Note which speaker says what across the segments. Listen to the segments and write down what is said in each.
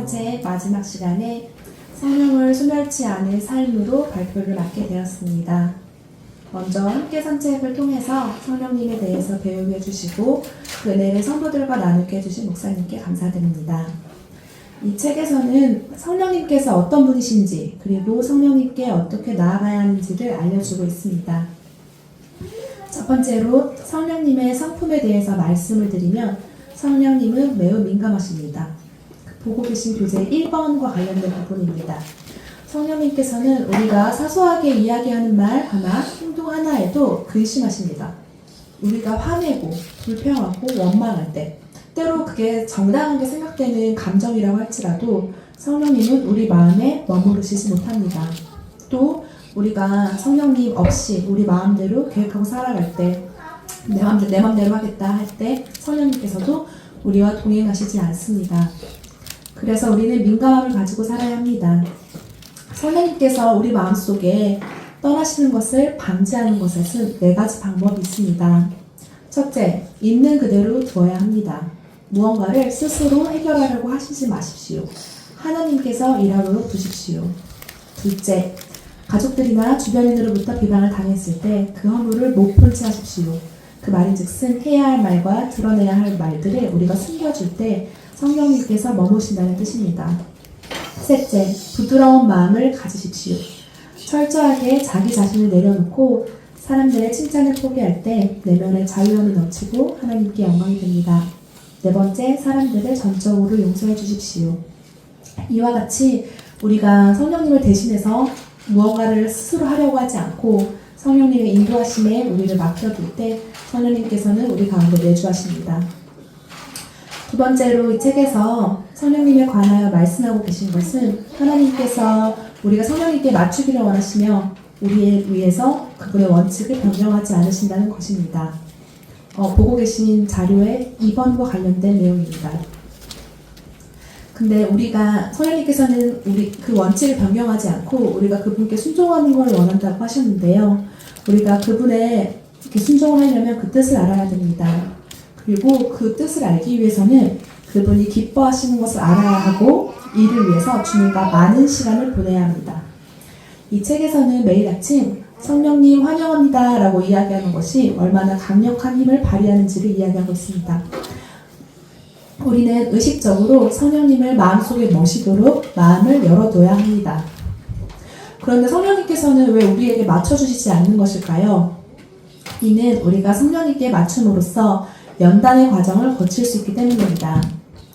Speaker 1: 번째 마지막 시간에 성령을 소멸치 않을 삶으로 발표를 맡게 되었습니다. 먼저 함께 산책을 통해서 성령님에 대해서 배우게 해주시고 그 은혜를 성도들과 나누게 해주신 목사님께 감사드립니다. 이 책에서는 성령님께서 어떤 분이신지 그리고 성령님께 어떻게 나아가야 하는지를 알려주고 있습니다. 첫 번째로 성령님의 성품에 대해서 말씀을 드리면 성령님은 매우 민감하십니다. 보고 계신 교재 1번과 관련된 부분입니다. 성령님께서는 우리가 사소하게 이야기하는 말 하나, 행동 하나에도 근심하십니다. 우리가 화내고 불평하고 원망할 때 때로 그게 정당하게 생각되는 감정이라고 할지라도 성령님은 우리 마음에 머무르시지 못합니다. 또 우리가 성령님 없이 우리 마음대로 계획하고 살아갈 때 내 맘대로 하겠다 할 때 성령님께서도 우리와 동행하시지 않습니다. 그래서 우리는 민감함을 가지고 살아야 합니다. 성령님께서 우리 마음속에 떠나시는 것을 방지하는 것에는 4가지 방법이 있습니다. 첫째, 있는 그대로 두어야 합니다. 무언가를 스스로 해결하려고 하시지 마십시오. 하나님께서 일하도록 두십시오. 둘째, 가족들이나 주변인으로부터 비방을 당했을 때 그 허물을 못 본 채 하십시오. 그 말인즉슨 해야 할 말과 드러내야 할 말들을 우리가 숨겨줄 때 성령님께서 머무신다는 뜻입니다. 셋째, 부드러운 마음을 가지십시오. 철저하게 자기 자신을 내려놓고 사람들의 칭찬을 포기할 때 내면에 자유함이 넘치고 하나님께 영광이 됩니다. 네 번째, 사람들을 전적으로 용서해 주십시오. 이와 같이 우리가 성령님을 대신해서 무언가를 스스로 하려고 하지 않고 성령님의 인도하심에 우리를 맡겨둘 때 성령님께서는 우리 가운데 내주하십니다. 두 번째로 이 책에서 성령님에 관하여 말씀하고 계신 것은 하나님께서 우리가 성령님께 맞추기를 원하시며 우리에 의해서 그분의 원칙을 변경하지 않으신다는 것입니다. 보고 계신 자료의 2번과 관련된 내용입니다. 근데 우리가 성령님께서는 우리 그 원칙을 변경하지 않고 우리가 그분께 순종하는 걸 원한다고 하셨는데요. 우리가 그분의 이렇게 순종을 하려면 그 뜻을 알아야 됩니다. 그리고 그 뜻을 알기 위해서는 그분이 기뻐하시는 것을 알아야 하고 이를 위해서 주님과 많은 시간을 보내야 합니다. 이 책에서는 매일 아침 성령님 환영합니다 라고 이야기하는 것이 얼마나 강력한 힘을 발휘하는지를 이야기하고 있습니다. 우리는 의식적으로 성령님을 마음속에 모시도록 마음을 열어둬야 합니다. 그런데 성령님께서는 왜 우리에게 맞춰주시지 않는 것일까요? 이는 우리가 성령님께 맞춤으로써 연단의 과정을 거칠 수 있기 때문입니다.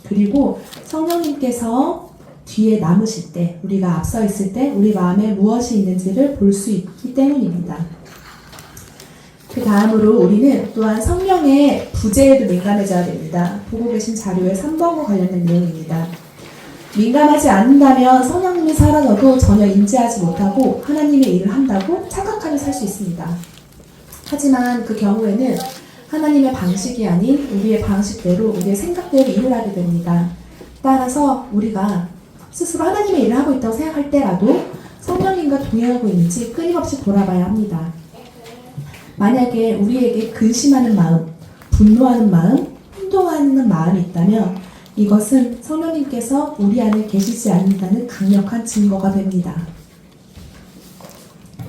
Speaker 1: 그리고 성령님께서 뒤에 남으실 때, 우리가 앞서 있을 때 우리 마음에 무엇이 있는지를 볼 수 있기 때문입니다. 그 다음으로 우리는 또한 성령의 부재에도 민감해져야 됩니다. 보고 계신 자료의 3번과 관련된 내용입니다. 민감하지 않는다면 성령님이 사라져도 전혀 인지하지 못하고 하나님의 일을 한다고 착각하며 살 수 있습니다. 하지만 그 경우에는 하나님의 방식이 아닌 우리의 방식대로, 우리의 생각대로 일을 하게 됩니다. 따라서 우리가 스스로 하나님의 일을 하고 있다고 생각할 때라도 성령님과 동행하고 있는지 끊임없이 돌아봐야 합니다. 만약에 우리에게 근심하는 마음, 분노하는 마음, 혼동하는 마음이 있다면 이것은 성령님께서 우리 안에 계시지 않는다는 강력한 증거가 됩니다.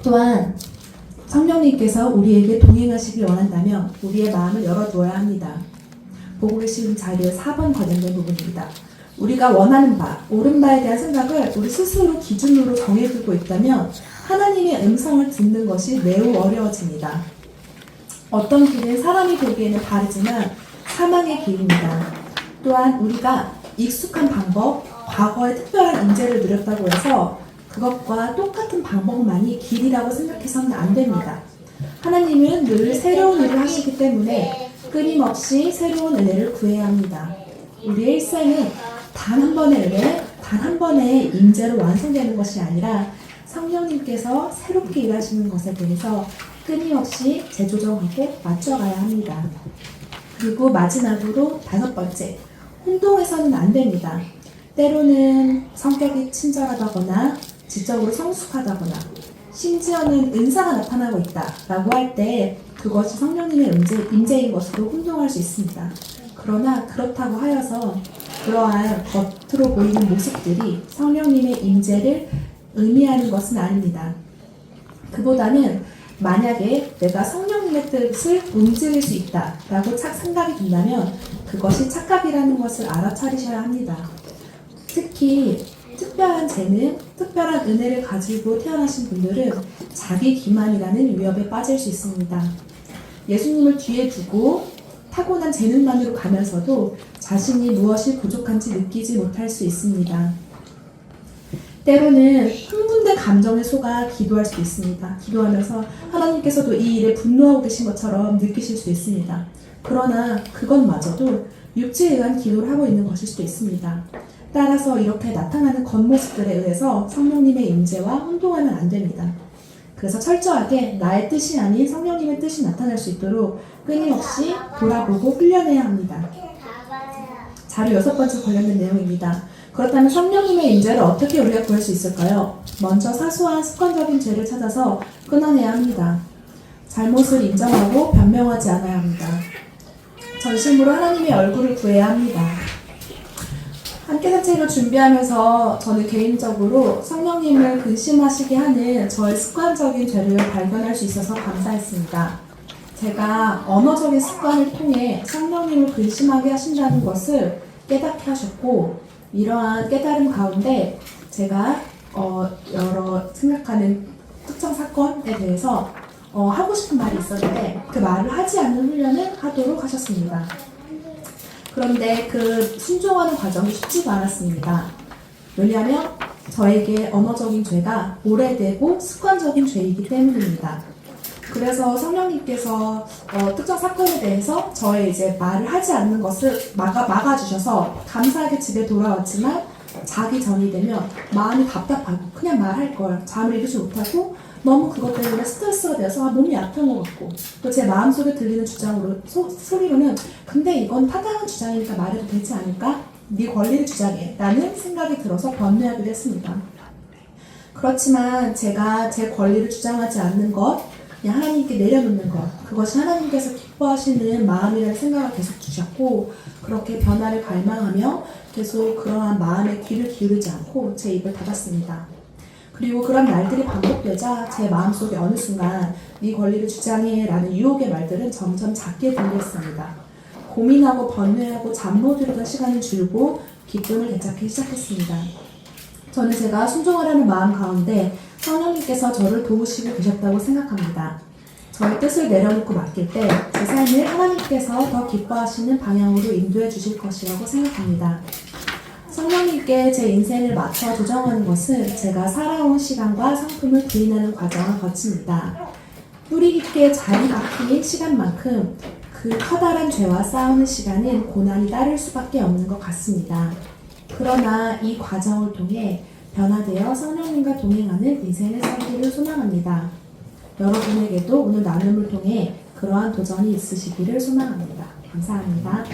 Speaker 1: 또한 성령님께서 우리에게 동행하시길 원한다면 우리의 마음을 열어두어야 합니다. 보고 계신 자료의 4번 관련된 부분입니다. 우리가 원하는 바, 옳은 바에 대한 생각을 우리 스스로 기준으로 정해두고 있다면 하나님의 음성을 듣는 것이 매우 어려워집니다. 어떤 길은 사람이 보기에는 바르지만 사망의 길입니다. 또한 우리가 익숙한 방법, 과거의 특별한 인재를 누렸다고 해서 그것과 똑같은 방법만이 길이라고 생각해서는 안 됩니다. 하나님은 늘 새로운 일을 하시기 때문에 끊임없이 새로운 은혜를 구해야 합니다. 우리의 일생은 단 한 번의 은혜, 단 한 번의 임재로 완성되는 것이 아니라 성령님께서 새롭게 일하시는 것에 대해서 끊임없이 재조정하고 맞춰가야 합니다. 그리고 마지막으로 5번째, 혼동해서는 안 됩니다. 때로는 성격이 친절하다거나 지적으로 성숙하다거나 심지어는 은사가 나타나고 있다라고 할 때 그것이 성령님의 임재인 것으로 혼동할 수 있습니다. 그러나 그렇다고 하여서 그러한 겉으로 보이는 모습들이 성령님의 임재를 의미하는 것은 아닙니다. 그보다는 만약에 내가 성령님의 뜻을 움직일 수 있다라고 생각이 든다면 그것이 착각이라는 것을 알아차리셔야 합니다. 특히 특별한 재능, 특별한 은혜를 가지고 태어나신 분들은 자기 기만이라는 위협에 빠질 수 있습니다. 예수님을 뒤에 두고 타고난 재능만으로 가면서도 자신이 무엇이 부족한지 느끼지 못할 수 있습니다. 때로는 흥분된 감정에 속아 기도할 수도 있습니다. 기도하면서 하나님께서도 이 일에 분노하고 계신 것처럼 느끼실 수 있습니다. 그러나 그것마저도 육체에 의한 기도를 하고 있는 것일 수도 있습니다. 따라서 이렇게 나타나는 겉모습들에 의해서 성령님의 임재와 혼동하면 안 됩니다. 그래서 철저하게 나의 뜻이 아닌 성령님의 뜻이 나타날 수 있도록 끊임없이 돌아보고 훈련해야 합니다. 자료 6번째 관련된 내용입니다. 그렇다면 성령님의 임재를 어떻게 우리가 구할 수 있을까요? 먼저 사소한 습관적인 죄를 찾아서 끊어내야 합니다. 잘못을 인정하고 변명하지 않아야 합니다. 전심으로 하나님의 얼굴을 구해야 합니다. 함께 산책을 준비하면서 저는 개인적으로 성령님을 근심하시게 하는 저의 습관적인 죄를 발견할 수 있어서 감사했습니다. 제가 언어적인 습관을 통해 성령님을 근심하게 하신다는 것을 깨닫게 하셨고, 이러한 깨달음 가운데 제가 여러 생각하는 특정 사건에 대해서 하고 싶은 말이 있었는데 그 말을 하지 않는 훈련을 하도록 하셨습니다. 그런데 그 순종하는 과정이 쉽지가 않았습니다. 왜냐하면 저에게 언어적인 죄가 오래되고 습관적인 죄이기 때문입니다. 그래서 성령님께서 특정 사건에 대해서 저의 이제 말을 하지 않는 것을 막아주셔서 감사하게 집에 돌아왔지만 자기 전이 되면 마음이 답답하고 그냥 말할 걸 잠을 이루지 못하고 너무 그것 때문에 스트레스가 돼서 몸이 아픈 것 같고 또 제 마음속에 들리는 주장으로 소리로는 근데 이건 타당한 주장이니까 말해도 되지 않을까? 네 권리를 주장해 라는 생각이 들어서 번뇌하기도 했습니다. 그렇지만 제가 제 권리를 주장하지 않는 것, 그냥 하나님께 내려놓는 것, 그것이 하나님께서 기뻐하시는 마음이라는 생각을 계속 주셨고 그렇게 변화를 갈망하며 계속 그러한 마음에 귀를 기울이지 않고 제 입을 닫았습니다. 그리고 그런 날들이 반복되자 제 마음속에 어느 순간 네 권리를 주장해 라는 유혹의 말들은 점점 작게 들렸습니다. 고민하고 번뇌하고 잠 못 이루던 시간이 줄고 기쁨을 되찾기 시작했습니다. 저는 제가 순종하라는 마음 가운데 성령님께서 저를 도우시고 계셨다고 생각합니다. 저의 뜻을 내려놓고 맡길 때 제 삶을 하나님께서 더 기뻐하시는 방향으로 인도해 주실 것이라고 생각합니다. 성령님께 제 인생을 맞춰 조정하는 것은 제가 살아온 시간과 성품을 부인하는 과정을 거칩니다. 뿌리 깊게 자리 박힌 시간만큼 그 커다란 죄와 싸우는 시간은 고난이 따를 수밖에 없는 것 같습니다. 그러나 이 과정을 통해 변화되어 성령님과 동행하는 인생을 살기를 소망합니다. 여러분에게도 오늘 나눔을 통해 그러한 도전이 있으시기를 소망합니다. 감사합니다.